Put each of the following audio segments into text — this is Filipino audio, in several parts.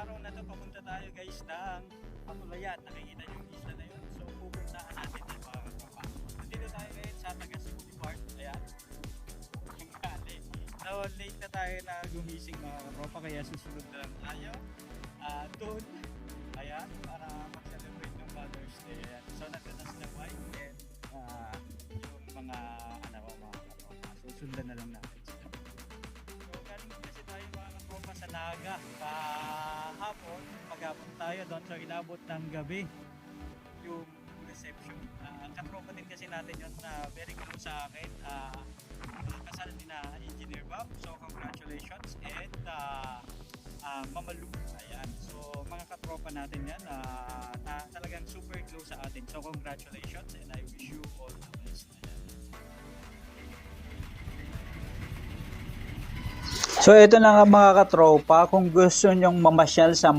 araw na to papunta tayo guys ng Atulayan. Nakikita niyo yung isla na yun. So pupuntahan natin yung mga katropa. Nandito tayo ngayon sa Tagas Boulevard. Ayan. So late na tayo na gumising mga katropa kaya susunod na lang tayo doon. Ayan, para mag-celebrate ng Mother's Day. Ayan. So nandun na sila wife and yung mga anak ko mga katropa. So sundan na lang natin sila. So galing kasi tayo mga katropa sa Naga kahapon. Maghapon tayo doon. So inabot ng gabi yung reception. Katropa din kasi natin yun na very close sa akin. Kasal din na Engineer Bob. So congratulations. And Mama Lu. Ayan. So mga katropa natin yan na talagang super close sa atin. So congratulations and I wish you all the best. Ayan. So ito na nga mga katropa, kung gusto nyong mamasyal sa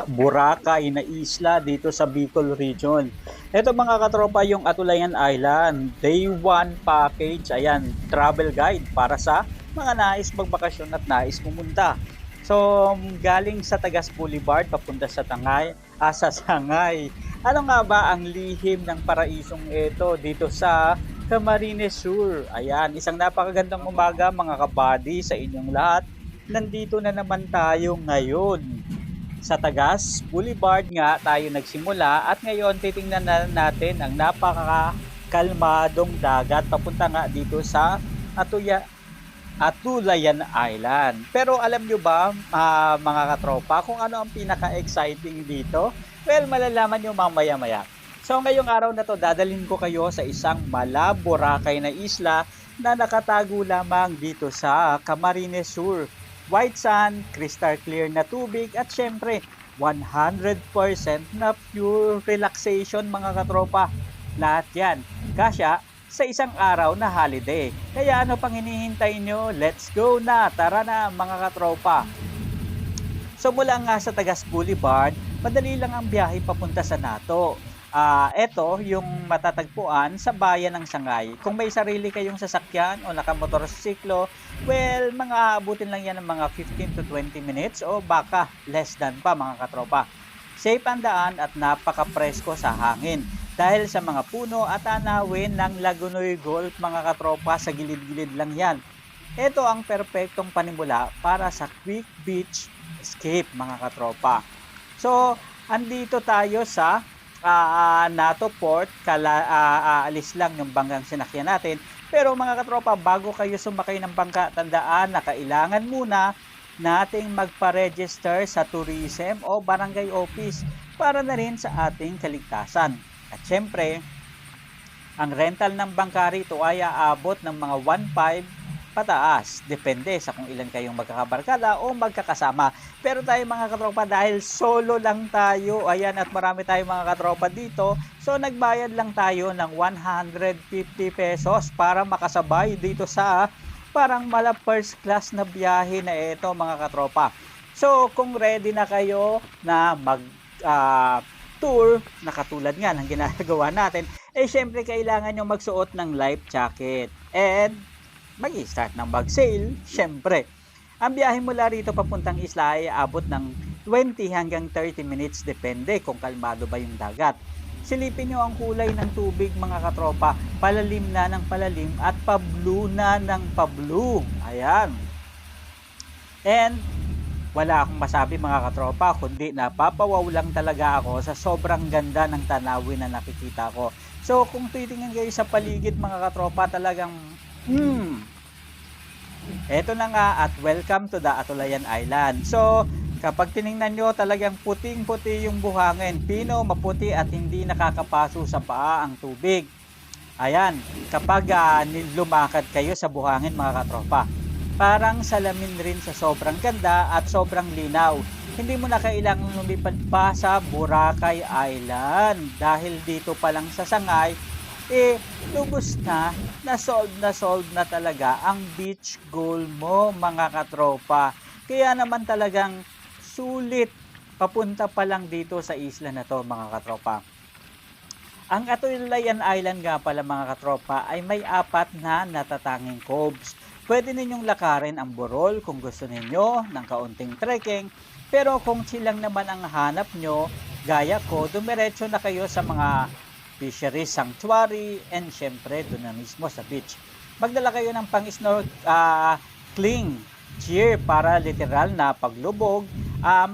Boracay na isla dito sa Bicol Region. Ito mga katropa yung Atulayan Island, Day 1 package, ayan, travel guide para sa mga nais magbakasyon at nais pumunta. So galing sa Tagas Boulevard papunta sa Sangay. Ano nga ba ang lihim ng paraisong ito dito sa Camarines Sur? Ayan, isang napakagandang umaga mga kabady sa inyong lahat. Nandito na naman tayo ngayon sa Tagas Boulevard nga tayo nagsimula at ngayon titingnan na natin ang napakakalmadong dagat papunta nga dito sa Atulayan Island. Pero alam nyo ba mga katropa kung ano ang pinaka-exciting dito? Well, malalaman nyo mamaya-maya. So ngayong araw na to, dadalhin ko kayo sa isang Boracay na isla na nakatago lamang dito sa Camarines Sur. White sand, crystal clear na tubig at syempre 100% na pure relaxation mga katropa. Lahat yan, kasya sa isang araw na holiday. Kaya ano pang hinihintay nyo? Let's go na! Tara na mga katropa! So mula nga sa Tagas Boulevard, madali lang ang biyahe papunta sa Nato. Ito yung matatagpuan sa bayan ng Sangay. Kung may sarili kayong sasakyan o nakamotorsiklo, well, mga abutin lang yan ng mga 15 to 20 minutes o baka less than pa mga katropa. Safe ang daan at napaka-presko sa hangin dahil sa mga puno at tanawin ng Lagunoy Golf mga katropa, sa gilid-gilid lang yan. Ito ang perpektong panimula para sa quick beach escape mga katropa. So, andito tayo sa Nato Port, aalis lang yung banggang sinakyan natin. Pero mga katropa, bago kayo sumakay ng bangka, tandaan na kailangan muna nating magpa-register sa tourism o barangay office para na rin sa ating kaligtasan. At syempre, ang rental ng bangka rito ay aabot ng mga 1.5 pataas. Depende sa kung ilan kayong magkakabarkada o magkakasama. Pero tayo mga katropa, dahil solo lang tayo, ayan, at marami tayong mga katropa dito, so nagbayad lang tayo ng 150 pesos para makasabay dito sa parang mala first class na biyahe na ito mga katropa. So kung ready na kayo na mag tour na katulad nga ng ginagawa natin, syempre kailangan nyo magsuot ng life jacket and mag-start ng mag-sail, syempre. Ang biyahe mula rito papuntang isla ay abot ng 20 hanggang 30 minutes, depende kung kalmado ba yung dagat. Silipin nyo ang kulay ng tubig mga katropa, palalim na ng palalim at pa-blue na ng pa-blue. Ayan. And wala akong masabi mga katropa, kundi napapawaw lang talaga ako sa sobrang ganda ng tanawin na nakikita ko. So kung titingnan kayo sa paligid mga katropa, talagang eto na nga at welcome to the Atulayan Island. So kapag tiningnan nyo, talagang puting-puti yung buhangin, pino, maputi at hindi nakakapaso sa paa ang tubig. Ayan, kapag lumakad kayo sa buhangin mga katropa, parang salamin rin sa sobrang ganda at sobrang linaw. Hindi mo na kailangang lumipad pa sa Boracay Island dahil dito pa lang sa Sangay, lubos na solve na talaga ang beach goal mo mga katropa. Kaya naman talagang sulit papunta pa lang dito sa isla na to mga katropa. Ang Atulayan Island nga pala mga katropa ay may 4 na natatanging coves. Pwede ninyong lakarin ang Burol kung gusto ninyo ng kaunting trekking, pero kung chill lang naman ang hanap nyo, gaya ko, dumiretso na kayo sa mga fisheries sanctuary and syempre doon na mismo sa beach. Magdala kayo ng pang-snorkeling gear para literal na paglubog,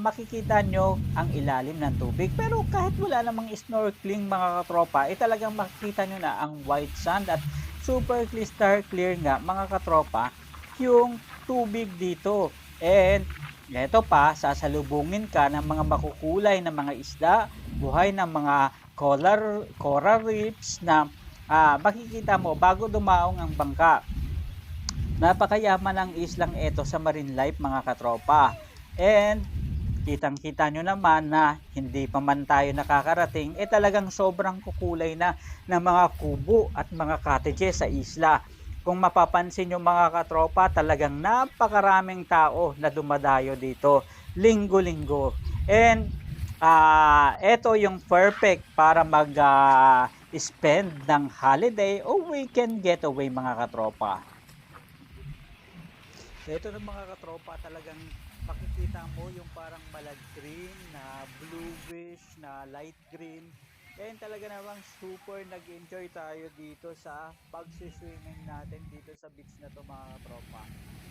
makikita nyo ang ilalim ng tubig. Pero kahit wala namang snorkeling mga katropa, talagang makikita nyo na ang white sand at super crystal clear nga mga katropa yung tubig dito. And ito pa, sasalubungin ka ng mga makukulay na mga isda, buhay ng mga coral reefs na makikita mo bago dumaong ang bangka. Napakayaman ng islang ito sa marine life mga katropa. And kitang-kita nyo naman na hindi pa man tayo nakakarating, talagang sobrang kukulay na ng mga kubo at mga cottages sa isla. Kung mapapansin nyo mga katropa, talagang napakaraming tao na dumadayo dito linggo-linggo. And ito yung perfect para mag-spend ng holiday o weekend getaway mga katropa. Ito ng mga katropa, talagang makikita mo yung parang malag green na bluish na light green. And talaga namang super nag-enjoy tayo dito sa pag-swimming natin dito sa beach na to mga katropa.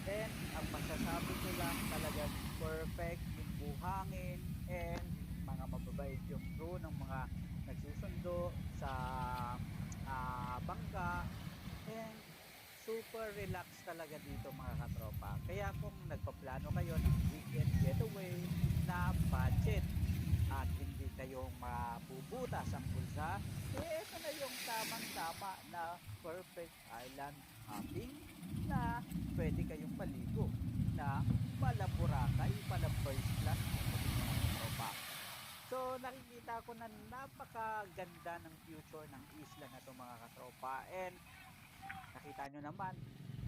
And ang masasabi ko lang, talagang perfect yung buhangin and mga mababait yung crew ng mga nagsusundo sa bangka. And super relax talaga dito mga katropa. Kaya kung nagpaplano kayo ng weekend getaway na budget at hindi kayo mabubutas ang bulsa, ito na yung tamang-tama na perfect island hopping na pwede kayong paligo na pala Boracay, pala first class mga katropa. So nakikita ko na napakaganda ng future ng isla na to mga katropa. And nakita nyo naman,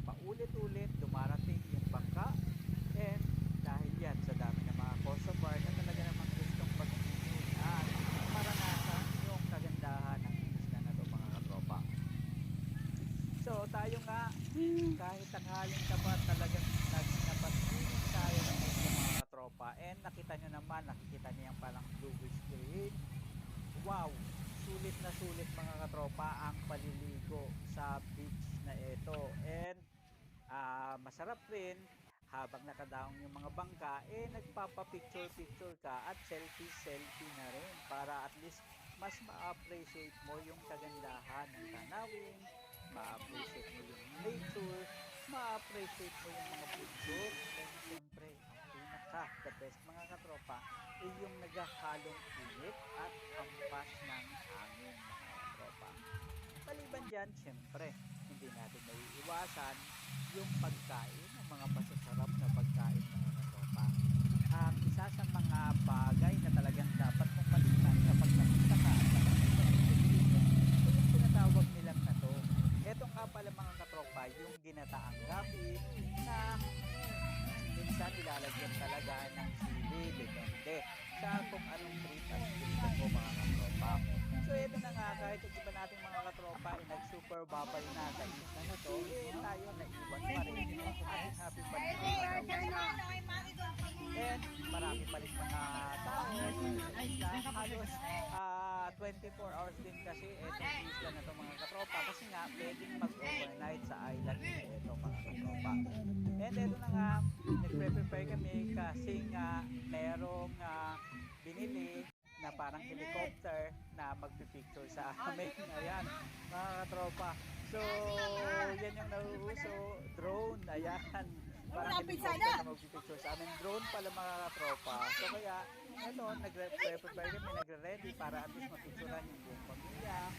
paulit-ulit dumarating yung bangka. And dahil yan sa dami ng mga customer na talaga namang gustong pag-ibig at maranasan yung kagandahan ng isla na to mga katropa. So tayo nga, kahit tanghaling tapat, talagang nagnapatingin tayo ng isla mga katropa. And nakita nyo naman, nakikita nyo yung parang bluish green. Wow! Sulit na sulit mga katropa ang paliligo sa beach na ito. And masarap rin habang nakadaong yung mga bangka, nagpapa-picture-picture ka at selfie-selfie na rin para at least mas ma-appreciate mo yung kagandahan ng tanawin, ma-appreciate mo yung nature, ma-appreciate mo yung mga bundok, and siyempre ang pinaka-the best mga katropa yung naghahalong init at hampas ng hangin mga katropa. Maliban dyan, syempre, hindi natin maiiwasan yung pagkain, ng mga masasarap na pagkain mga katropa. Ang isa sa mga bagay na talagang dapat mong matikman kapag napunta ka sa yung tinatawag nilang na to. Ito nga pala mga katropa, yung ginataang gabi na minsan nilalagyan talaga ng sili, depende sa kung anong treat at gusto mo mga katropa. So ito na nga, kahit yung iba nating mga katropa nag-super babay na sa isla na to, tayo naiwan pa rin. Happy pa rin mga katropa. And marami pa rin mga tao halos 24 hours din kasi itong isla na to mga katropa, kasi nga pwedeng mag-overnight sa island ito mga katropa. And ito na nga, nagpre-prepare kami kasi nga merong binili na parang helicopter na magpipicture sa amin. Ayan, mga katropa. So, yan yung nauuso, drone. Ayan, parang helicopter na magpipicture sa amin. Drone pala mga katropa. So, kaya, ito, nagre-prepare kami, nagre-ready para at least mapicturean yung buong pamilya.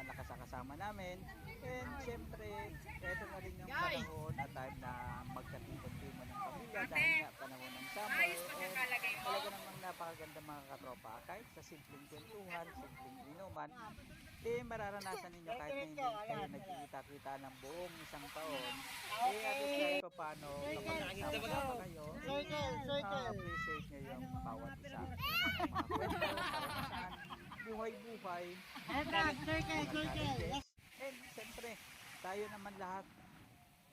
Nakasakasama namin. And syempre, ito na rin yung panahon at time na magkatipon-tipon ng pamilya dahil nga panahon ng summer. And talaga namang napakaganda mga katropa. Kahit sa simpleng kwentuhan, simpleng inuman, mararanasan ninyo kahit na hindi kayo nagkikita-kita ng buong isang taon. At least kahit pa paano, kapag nagsama kayo, appreciate nyo yung bawat isa. Mga kwento, karanasan, buhay-buhay, and siyempre tayo naman lahat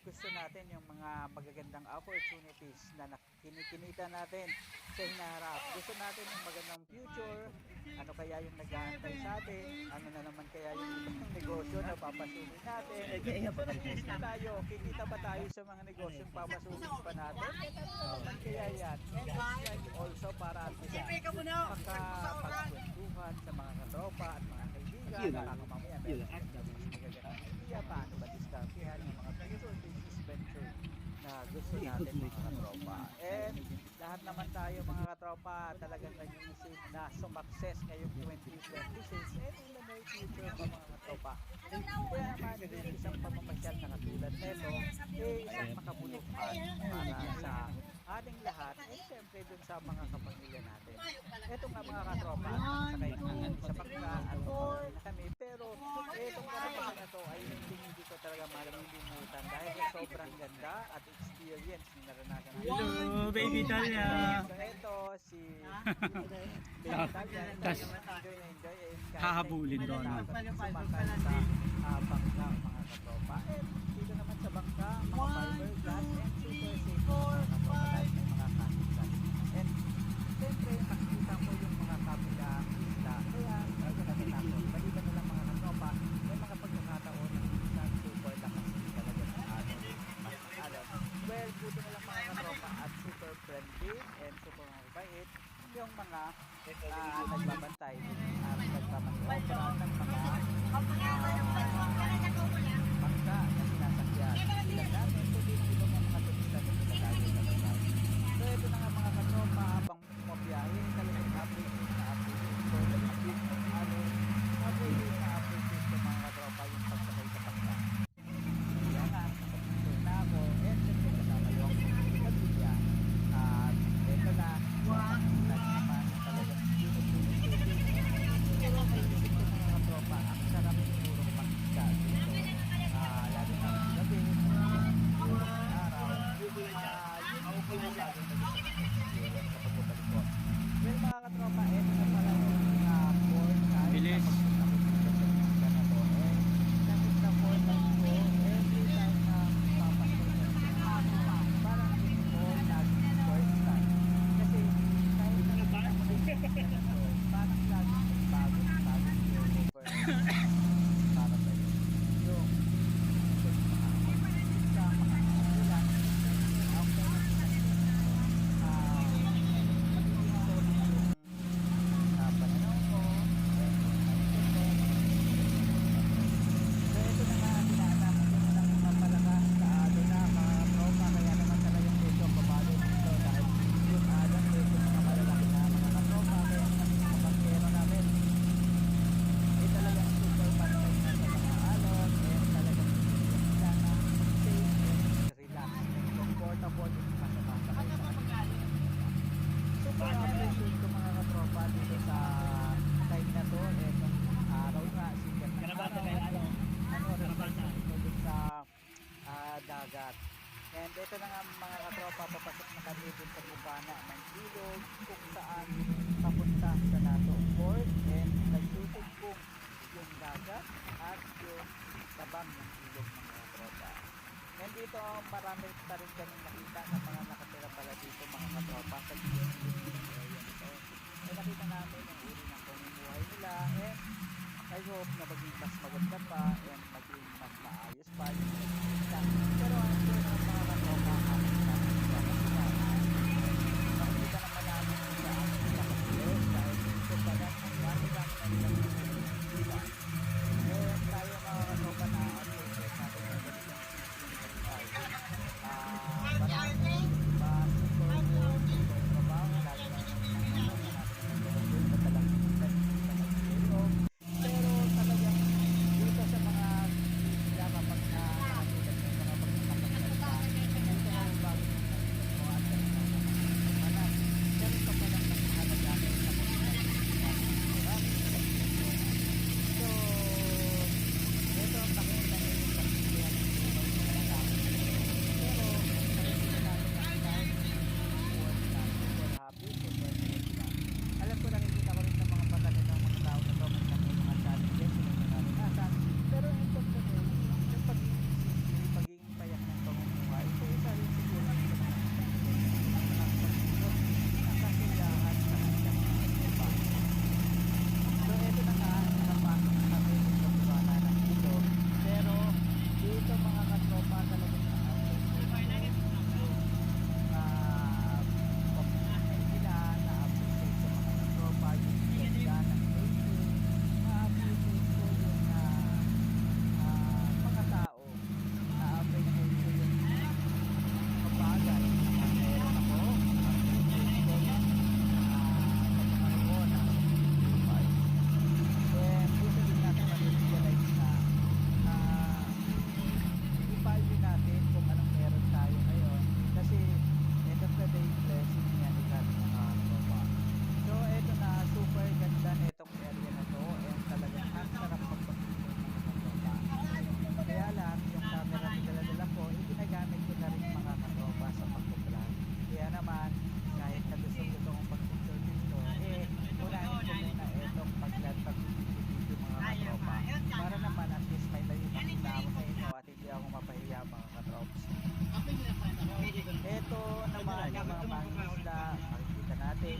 gusto natin yung mga magagandang opportunities na kinikinita natin sa hinaharap. Gusto natin yung magandang future, ano kaya yung nag-aantay sa atin, ano na naman kaya yung ibang negosyo na papasukin natin. Pero kikita tayo, kikita ba tayo sa mga negosyo na papasukin pa natin? Ano naman kaya yan? And it's like also para at least makapagkwentuhan sa mga katropa at mga kaibigan, nakakamamaya meron magagandang idea paano ba diskartehan yung mga future business venture na gusto natin mga katropa. And lahat naman tayo mga katropa talagang nag-iisip na sumakses ngayong 2026 and in the near future pa mga katropa. Kaya naman yung isang pamamasyal na katulad nito isang makabuluhan para sa ating lahat and syempre dun sa mga kapamilya natin. Ito nga mga katropa, sakay na kami sa bangka at pumuli na kami, pero itong karanasan na to ay hindi ko talaga malilimutan dahil sobrang ganda at experience na naranasan natin. Hello, baby Talia. So ito si baby Talia, enjoy Hahabulin doon. sumakay sa bangka mga katropa. And dito naman sa bangka, mga fiberglass and super safe mga katropa dahil may mga kahitan. And siyempre makikita mo yung mga kabilang isla. Kaya talaga natatakot. Balikan na lang mga katropa, may mga pagkakataon ng isang super lakas din talaga ng alon. Well, buti na lang mga katropa at super friendly and super mabait yung mga nagbabantay at nagpapaniobra ng mga bangka na sinasakyan. Ilan namin, kundi ito mga turista na pinagagay na bagay. So ito na nga mga katropa, habang pumabiyahe, talagang appreciate na appreciate ko. Appreciate ko mga katropa yung pagsakay sa bangka. Kaya nga, nakapagpapit na ako, and siyempre kasama yung pagpapilya. At ito na, naman talagang pero may isip ko mga katropa, ang sarap sigurong makita dito. Lalo na ang gabi, araw, yun ang pinagagawin na gusto ko experience sa pagbabalik ko. Well mga katropa, ito na pala yung board time na pagpunta ko dito sa isla na to. And nakit na board time ko, every time na papasok na parang hindi ko laging first time. Kasi kahit na parang laging bago yung over para sa iyo. Yung sa mga ilan, after pananaw ko, so ito na nga, dinaanan ko na ng mga palakas sa alon na mga tropa, kaya naman talagang medyo pabalo dito dahil yung alon medyo mga malalaki na mga katropa, kaya naman mga bangkero namin talagang super pantay na sa mga alon and talagang sila na safe and relax and comfortable yung masakasakay sa kanila. Super appreciate ko mga katropa dito sa time na to and yung araw nga sikat na araw ito dun sa dagat. And ito na nga mga katropa, papasok na kami dun sa bubana ng ilog kung saan papunta sa nato port and nagsusugbong yung dagat at yung tabang ng ilog mga katropa. And dito marami pa rin kami nakita ng mga nakatira pala dito mga katropa sa ilog area nito. And nakita namin ang uri ng pamumuhay nila and I hope na maging mas maganda pa and maging mas maayos pa yung nakikita. Pero ang sure ng mga katropa amin namin sa nakita naman namin sa amin sa kapilog dahil dito pala ang dami na nilang nakikita. And tayo mga katropa na appreciate natin yung ganitong marami pa super work, super trabaho, lalo na natin ang talagang pero talagang dito sa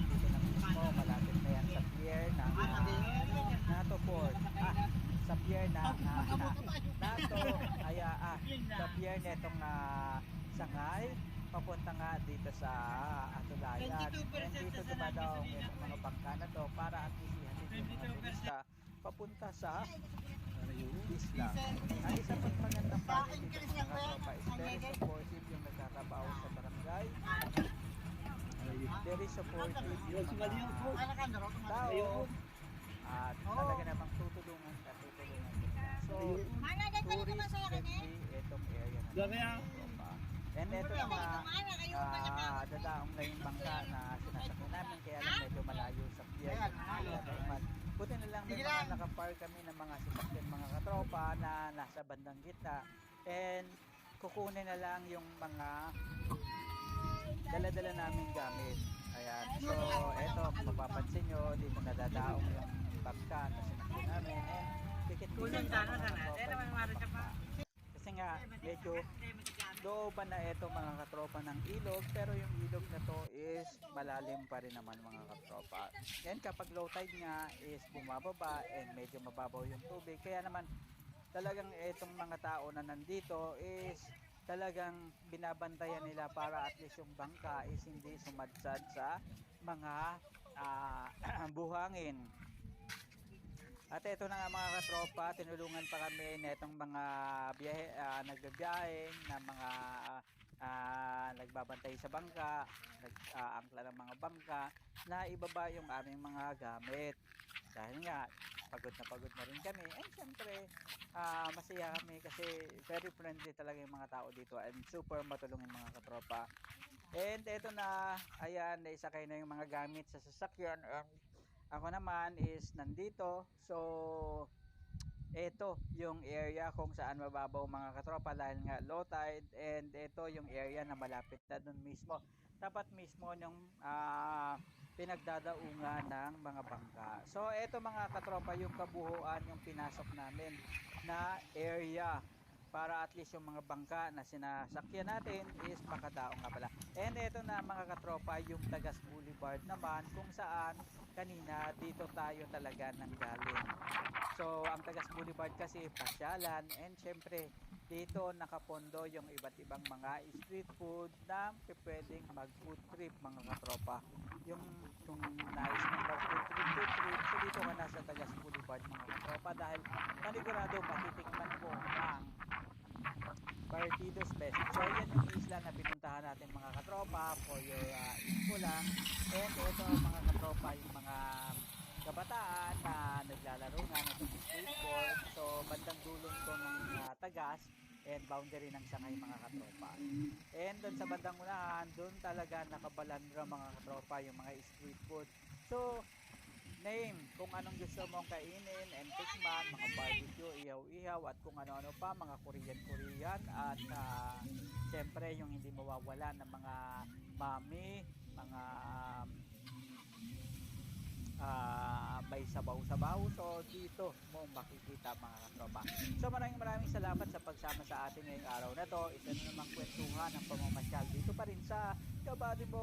dito na mismo, malapit na yan sa pier na Nato Port. Sa pier sa pier netong Sangay, papunta nga dito sa Atulayan. And dito dumadaong itong mga bangka na to para at least ihatid yung mga turista papunta sa isla. Ang isa pang magandang bagay dito sa mga tropa is very supportive yung nagtatrabaho sa barangay. Very supportive yung mga tao at talaga namang tutulungan ka. So, tourist friendly itong area na tropa. And ito yung dadaong na yung bangka na sinasakyan namin kaya lang medyo malayo sa pier. Buti na lang may mga nakapark kami ng mga sasakyan mga katropa na nasa bandang gitna and kukunin na lang yung mga dala-dala namin gamit. Ayan. So, eto, kung mapapansin nyo, dito nadadaong yung bangka na sinakyan namin and dikit-dikit na mga katropa. Kasi nga, medyo looban na ito mga katropa ng ilog pero yung ilog na to is malalim pa rin naman mga katropa. And kapag low tide nga is bumababa and medyo mababaw yung tubig kaya naman talagang itong mga tao na nandito is talagang binabantayan nila para at least yung bangka is hindi sumadsad sa mga buhangin. At ito na nga mga katropa, tinulungan pa kami netong mga nagbibiyahe na mga nagbabantay sa bangka, nag-aangkla ng mga bangka na ibaba yung aming mga gamit. Dahil nga pagod na rin kami. And syempre masaya kami kasi very friendly talaga yung mga tao dito and super matulungin mga katropa. And ito na, ayan, naisakay na yung mga gamit sa sasakyan. Ako naman is nandito. So, ito yung area kung saan mababaw mga katropa dahil nga low tide. And ito yung area na malapit na dun mismo. Tapat mismo yung pinagdadaungan ng mga bangka. So, ito mga katropa yung kabuuan yung pinasok namin na area para at least yung mga bangka na sinasakyan natin is makadaong nga pala. And ito na mga katropa yung Tagas Boulevard naman kung saan kanina dito tayo talaga nanggaling. So ang Tagas Boulevard kasi pasyalan and syempre dito nakapondo yung iba't ibang mga street food na pwedeng mag food trip mga katropa. Yung kung nais mong mag food trip, so dito ka na sa Tagas Boulevard mga katropa dahil panigurado matitikman mo ang Partidos Best. So yan yung isla na pinuntahan natin mga katropa for your info lang. And ito mga katropa yung mga kabataan na naglalaro nga ng skateboard. So bandang dulong to ng Tagas and boundary ng Sangay mga katropa. And doon sa bandang unahan, doon talaga nakabalandra mga katropa yung mga street food. So name kung anong gusto mong kainin and tikman, mga barbecue, ihaw-ihaw at kung ano-ano pa, mga Korean at siyempre yung hindi mawawala ng mga mami, mga may sabaw-sabaw. So dito mo makikita mga katropa. So maraming salamat sa pagsama sa atin ngayong araw na to. Isa na namang kwentuhan ng pamamasyal dito pa rin sa Kabady mo.